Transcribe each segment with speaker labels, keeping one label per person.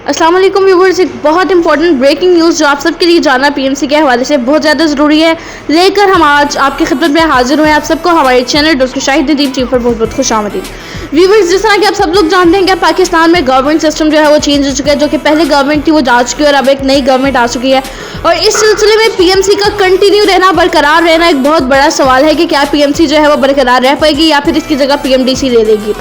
Speaker 1: अस्सलाम वालेकुम व्यूअर्स, एक बहुत इंपॉर्टेंट ब्रेकिंग न्यूज़ जो आप सबके लिए जाना पीएमसी के हवाले से बहुत ज़्यादा ज़रूरी है लेकर हम आज आपकी खिदमत में हाजिर हुए हैं। आप सबको हमारे channel doctor Shahid Nadeem team पर बहुत बहुत खुशामदीद। व्यूअर्स, जिस तरह कि आप सब लोग जानते हैं कि पाकिस्तान में गवर्नमेंट सिस्टम जो है वो चेंज हो चुका है। जो कि पहले गवर्नमेंट थी वो जा चुकी है और अब एक नई गवर्नमेंट आ चुकी है और इस सिलसिले में पीएमसी का कंटिन्यू रहना, बरकरार रहना एक बहुत बड़ा सवाल है कि क्या पीएमसी जो है वो बरकरार रह पाएगी या फिर इसकी जगह पीएमडीसी ले लेगी।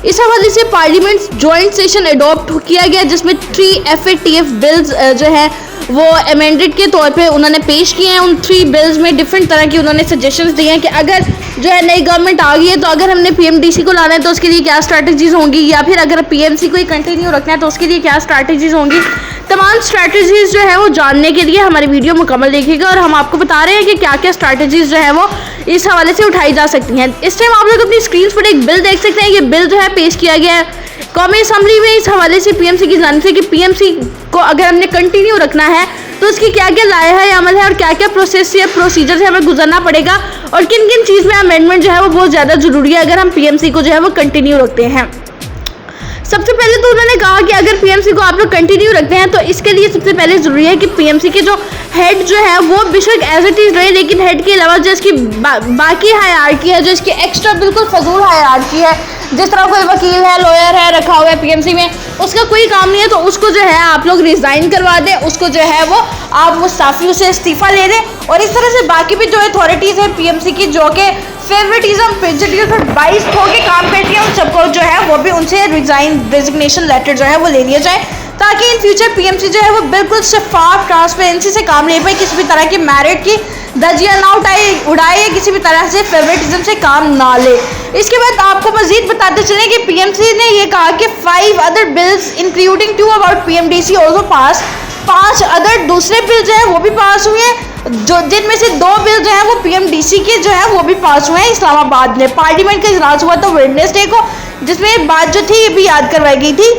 Speaker 1: इस हवाले से पार्लियामेंट जॉइंट सेशन अडॉप्ट किया गया जिसमें 3 FATF बिल्स जो है वो अमेंडेड के तौर पे उन्होंने पेश किए हैं। उन 3 बिल्स में डिफरेंट तरह की उन्होंने सजेशंस दिए हैं कि अगर जो है नई गवर्नमेंट आ गई है तो अगर हमने पीएमडीसी को लाना है तो उसके लिए क्या स्ट्रैटेजीज होंगी, या फिर अगर पीएमसी को ही कंटिन्यू रखना है तो उसके लिए क्या स्ट्रैटेजीज होंगी। तमाम स्ट्रैटेजीज जो है वो जानने के लिए हमारी वीडियो मुकम्मल देखिएगा और हम आपको बता रहे हैं कि क्या क्या स्ट्रैटेजीज जो है वो इस हवाले से उठाई जा सकती हैं। इस टाइम आप लोग अपनी स्क्रीन पर एक बिल देख सकते हैं। ये बिल जो है पेश किया गया है कौमी असम्बली में इस हवाले से पीएमसी की जानिब से कि पीएमसी को अगर हमने कंटिन्यू रखना है तो उसकी क्या क्या लाया अमल है और क्या क्या प्रोसेस या प्रोसीजर से हमें गुजरना पड़ेगा और किन किन चीज़ में अमेंडमेंट जो है वो बहुत ज़्यादा ज़रूरी है अगर हम पीएमसी को जो है वो कंटिन्यू रखते हैं। सबसे पहले तो उन्होंने कहा कि अगर पीएमसी को आप लोग कंटिन्यू रखते हैं तो इसके लिए सबसे पहले ज़रूरी है कि पीएमसी के जो हेड जो है वो बेशक एज इट इज़ रहे, लेकिन हेड के अलावा जो इसकी बाकी हायरार्की है, जो इसकी एक्स्ट्रा बिल्कुल फजूल हायरार्की है, जिस तरह कोई वकील है, लॉयर है रखा हुआ है पीएमसी में, उसका कोई काम नहीं है तो उसको जो है आप लोग रिज़ाइन करवा दें, उसको जो है वो आप मुस्ताफ़ी से इस्तीफ़ा ले दें। और इस तरह से बाकी भी जो अथॉरिटीज़ हैं पीएमसी की जो कि फेवरेटिज्म प्रेजुडिस और बाइस होकर काम करती है, उन सबको जो है वो भी उनसे रेजिग्नेशन लेटर जो है वो ले लिया जाए ताकि इन फ्यूचर पीएमसी जो है वो बिल्कुल शफाफ ट्रांसपेरेंसी से काम ले पाए, किसी भी तरह की मेरिट की धज्जियां ना उड़ाए या किसी भी तरह से फेवरेटिज्म से काम ना ले। इसके बाद आपको मजीद बताते चलें कि पीएमसी ने ये कहा कि 5 other bills including 2 about PMDC also pass, 5 other दूसरे बिल जो है वो भी पास हुए हैं, जो जिनमें से 2 बिल जो है वो पीएमडीसी के जो है वो भी पास हुए हैं। इस्लामाबाद में पार्लियामेंट का इजलास हुआ था वेडनेसडे को, जिसमें बात जो थी ये भी याद करवाई गई थी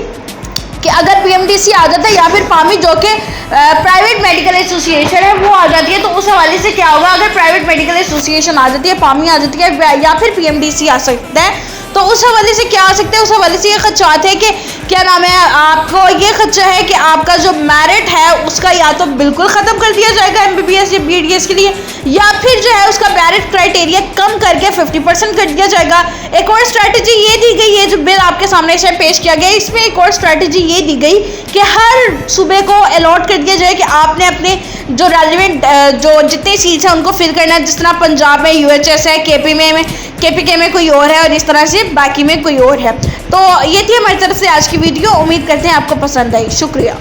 Speaker 1: कि अगर पीएमडीसी आ जाता है या फिर पामी जो कि प्राइवेट मेडिकल एसोसिएशन है वो आ जाती है तो उस हवाले से क्या होगा। अगर प्राइवेट मेडिकल एसोसिएशन आ जाती है, पामी आ जाती है या फिर पीएमडीसी आ सकता है तो उस हवाले से क्या आ सकता है, उस हवाले से ये खदशात है कि क्या नाम है, आपको ये खदशा है कि आपका जो मेरिट है उसका या तो बिल्कुल ख़त्म कर दिया जाएगा MBBS या BDS के लिए, या फिर जो है उसका मेरिट क्राइटेरिया कम करके 50% कर दिया जाएगा। एक और स्ट्रैटेजी ये दी गई है, जो बिल आपके सामने से पेश किया गया, इसमें एक और स्ट्रैटेजी ये दी गई कि हर सूबे को अलॉट कर दिया जाए कि आपने अपने जो रेलिवेंट जो जितनी सीट्स हैं उनको फिल करना है। जिस तरह पंजाब में UHS है, KPK में कोई और है और इस तरह से बाकी में कोई और है। तो ये थी हमारी तरफ से आज की वीडियो, उम्मीद करते हैं आपको पसंद आई। शुक्रिया।